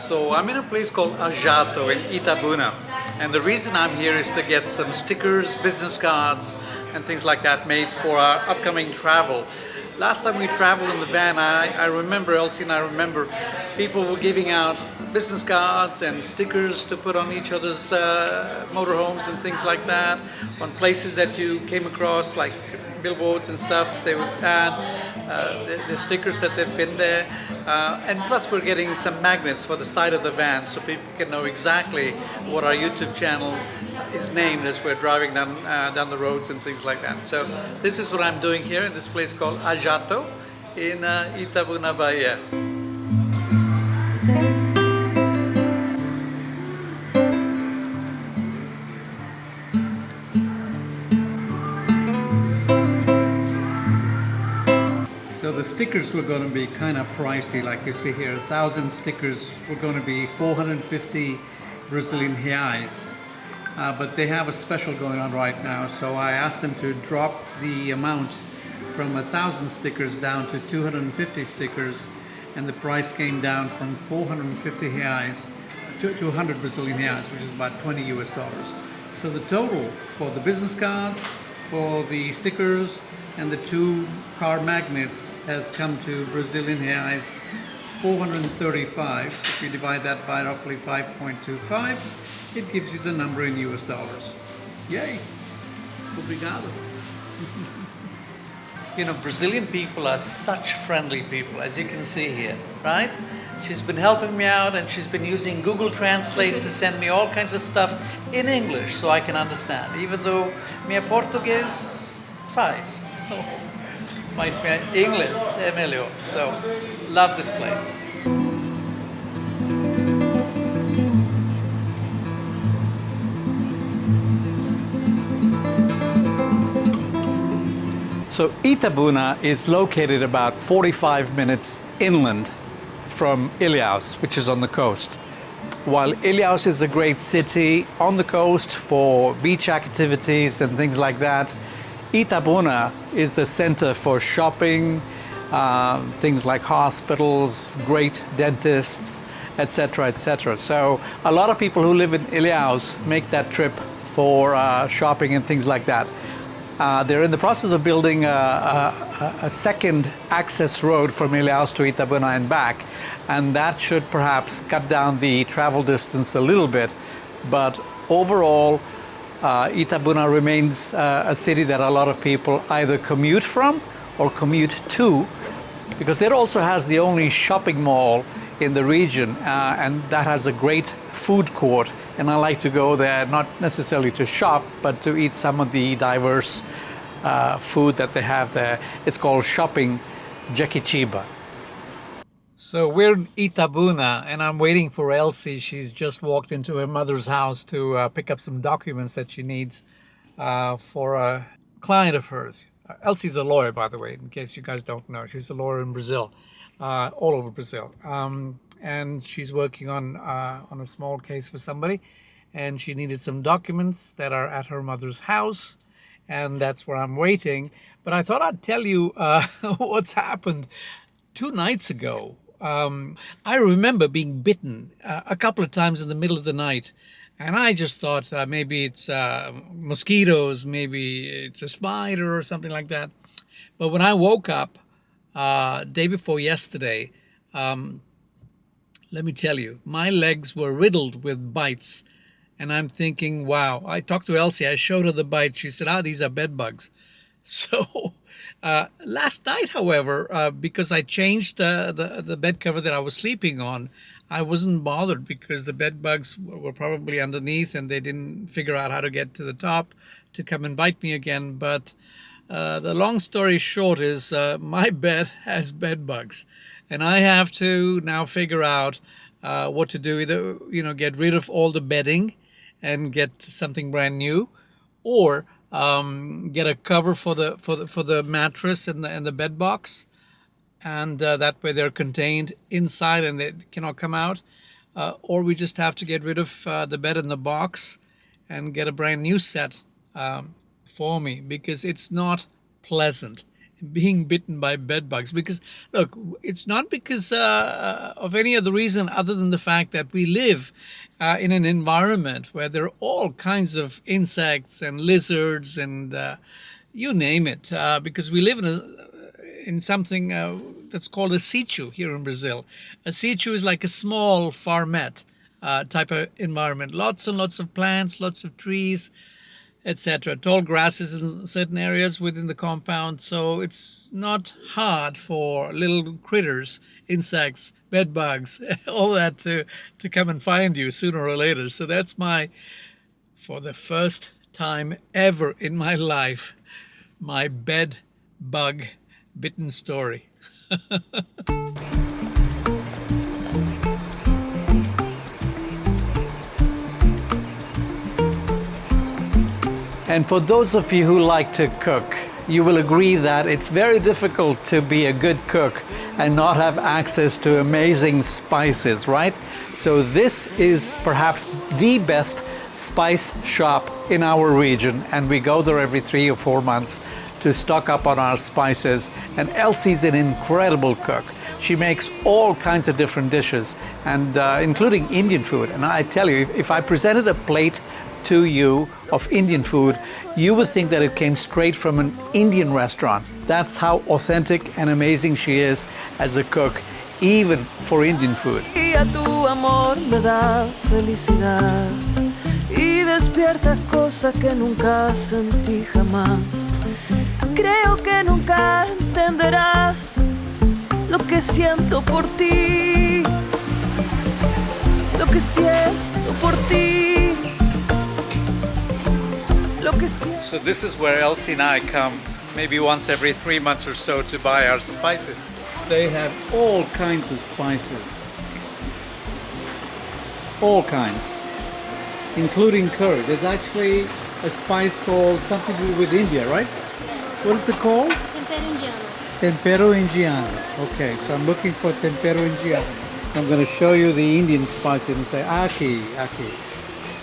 So I'm in a place called Ajato in Itabuna, and the reason I'm here is to get some stickers, business cards and things like that made for our upcoming travel. Last time we traveled in the van, I remember, Elci and I remember, people were giving out business cards and stickers to put on each other's motorhomes and things like that, on places that you came across, like billboards and stuff. They would add the stickers that they've been there, and plus we're getting some magnets for the side of the van so people can know exactly what our YouTube channel is named as we're driving down the roads and things like that. So this is what I'm doing here in this place called Ajato in Itabuna, Bahia. So the stickers were going to be kind of pricey, like you see here. 1,000 stickers were going to be 450 Brazilian reais. But they have a special going on right now, so I asked them to drop the amount from 1,000 stickers down to 250 stickers, and the price came down from 450 reais to 100 Brazilian reais, which is about 20 US dollars. So the total for the business cards, for the stickers, and the 2 car magnets has come to Brazilian reais 435. If you divide that by roughly 5.25, it gives you the number in US dollars. Yay! Obrigado. You know, Brazilian people are such friendly people, as you can see here, right? She's been helping me out, and she's been using Google Translate to send me all kinds of stuff in English so I can understand, even though minha português faz. Mas minha inglês é melhor. So, love this place. So Itabuna is located about 45 minutes inland from Ilhéus, which is on the coast. While Ilhéus is a great city on the coast for beach activities and things like that, Itabuna is the center for shopping, things like hospitals, great dentists, etc., etc. So a lot of people who live in Ilhéus make that trip for shopping and things like that. They're in the process of building a second access road from Ilhéus to Itabuna and back, and that should perhaps cut down the travel distance a little bit. But overall, Itabuna remains a city that a lot of people either commute from or commute to, because it also has the only shopping mall in the region, and that has a great food court. And I like to go there, not necessarily to shop, but to eat some of the diverse food that they have there. It's called Shopping Jequitinhonha. So we're in Itabuna, and I'm waiting for Elci. She's just walked into her mother's house to pick up some documents that she needs for a client of hers. Elci's a lawyer, by the way, in case you guys don't know. She's a lawyer in Brazil, all over Brazil. And she's working on a small case for somebody, and she needed some documents that are at her mother's house, and that's where I'm waiting. But I thought I'd tell you what's happened. 2 nights ago, I remember being bitten a couple of times in the middle of the night, and I just thought maybe it's mosquitoes, maybe it's a spider or something like that. But when I woke up day before yesterday, let me tell you, my legs were riddled with bites. And I'm thinking, wow. I talked to Elci. I showed her the bites. She said, these are bed bugs. So last night, however, because I changed the bed cover that I was sleeping on, I wasn't bothered because the bed bugs were probably underneath and they didn't figure out how to get to the top to come and bite me again. But the long story short is my bed has bed bugs. And I have to now figure out what to do. Either, get rid of all the bedding and get something brand new, or get a cover for the mattress and the bed box, and that way they're contained inside and they cannot come out. Or we just have to get rid of the bed and the box and get a brand new set for me, because it's not pleasant. being bitten by bed bugs. Because, look, it's not because of any other reason other than the fact that we live in an environment where there are all kinds of insects and lizards and you name it. Because we live in something that's called a sítio here in Brazil. A sítio is like a small farmette type of environment. Lots and lots of plants, lots of trees, etc. Tall grasses in certain areas within the compound. So it's not hard for little critters, insects, bed bugs, all that to come and find you sooner or later. So that's for the first time ever in my life, my bed bug bitten story. And for those of you who like to cook, you will agree that it's very difficult to be a good cook and not have access to amazing spices, right? So this is perhaps the best spice shop in our region, and we go there every 3 or 4 months to stock up on our spices. And Elci's an incredible cook. She makes all kinds of different dishes, and including Indian food. And I tell you, if I presented a plate to you of Indian food, you would think that it came straight from an Indian restaurant. That's how authentic and amazing she is as a cook, even for Indian food. Tu amor me da felicidad y despierta cosas que nunca sentí jamás. Creo que nunca entenderás lo que siento por ti, lo que siento por ti. So this is where Elci and I come maybe once every 3 months or so to buy our spices. They have all kinds of spices. All kinds. Including curry. There's actually a spice called something to do with India, right? What is it called? Tempero indiano. Tempero indiano. Okay, so I'm looking for tempero indiano. I'm going to show you the Indian spice and say, aqui.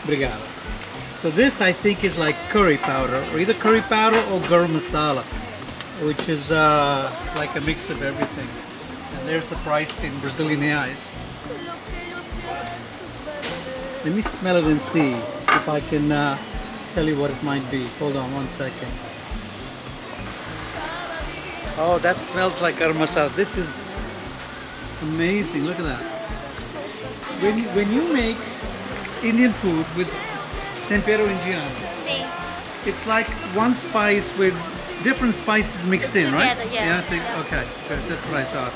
Obrigado. So this, I think, is like curry powder, or either curry powder or garam masala, which is like a mix of everything. And there's the price in Brazilian reais. Let me smell it and see if I can tell you what it might be. Hold on 1 second. Oh, that smells like garam masala. This is amazing. Look at that. When you make Indian food with tempero indiano, Sí. it's like one spice with different spices mixed in, right? Together, yeah. Okay, good. That's what I thought.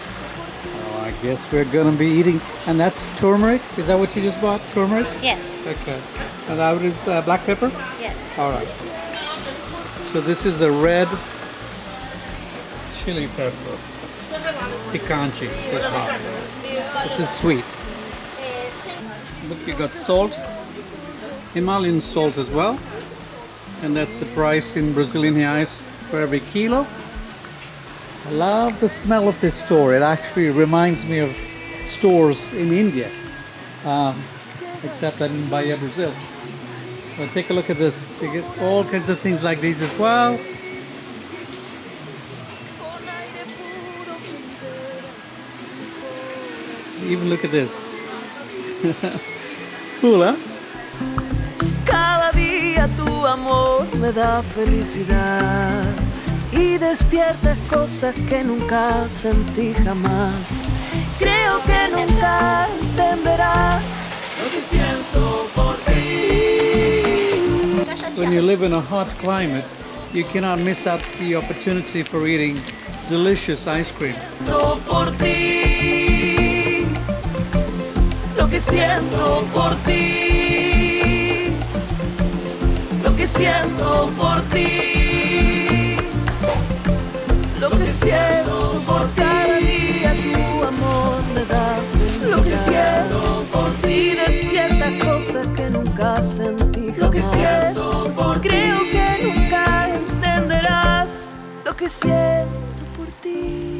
Oh, I guess we're gonna be eating, and that's turmeric. Is that what you just bought? Turmeric? Yes. Okay. And that is black pepper. Yes. All right. So this is the red chili pepper, picante. This is sweet. Look, you got salt. Himalayan salt as well, and that's the price in Brazilian reais for every kilo. I love the smell of this store. It actually reminds me of stores in India, except that in Bahia, Brazil. Well, take a look at this. You get all kinds of things like these as well. Even look at this. Cool, huh? Cada día tu amor me da felicidad y despierta cosas que nunca sentí jamás. Creo que nunca entenderás lo que siento por ti. When you live in a hot climate, you cannot miss out the opportunity for eating delicious ice cream. Por ti, lo que siento por ti, lo que siento por ti, lo que siento por ti. Cada día tu amor me da felicidad. Lo que siento por ti despierta cosas que nunca sentí. Lo que siento por ti, creo que nunca entenderás lo que siento por ti.